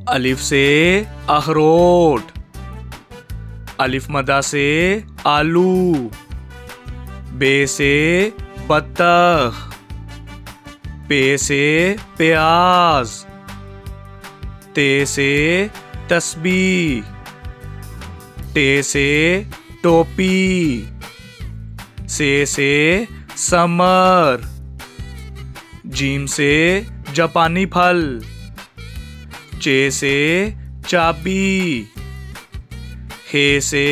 अलिफ से अखरोट, अलिफ मदा से आलू, बे से बत्तख, पे से प्याज, ते से तस्बीह, टे से टोपी, से समर, जीम से जापानी फल, चे से चाबी, हे से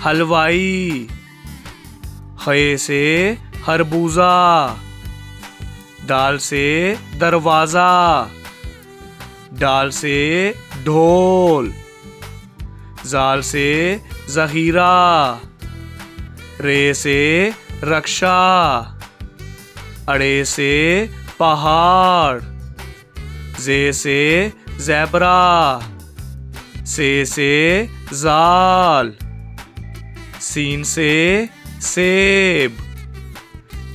हलवाई, खे से खरबूजा, दाल से दरवाजा, डाल से ढोल, जाल से जहीरा, रे से रक्षा, अड़े से पहाड़, जे से ज़ेबरा, से जाल, सीन से सेब,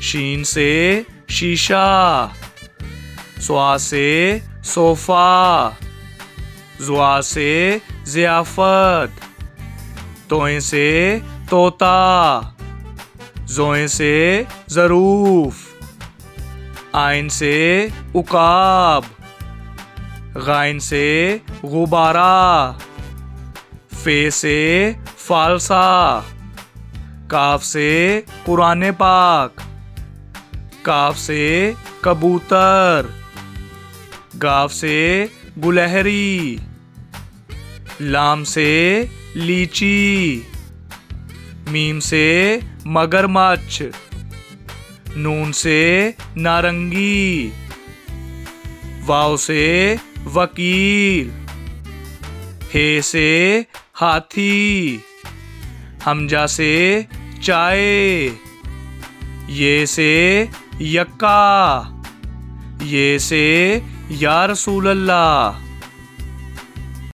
शीन से शीशा, स्वा से सोफा, जुआ से ज़ियाफ़त, तोए से तोता, जोए से ज़रूफ, आइन से उकाब, गाइन से गुबारा, फे से फालसा, काफ से कुरान पाक, काफ से कबूतर, गाफ से गुलहरी, लाम से लीची, मीम से मगरमच्छ, नून से नारंगी, वाव से वकील, हे से हाथी, हमजा से चाय, ये से यक्का, ये से या रसूल अल्लाह।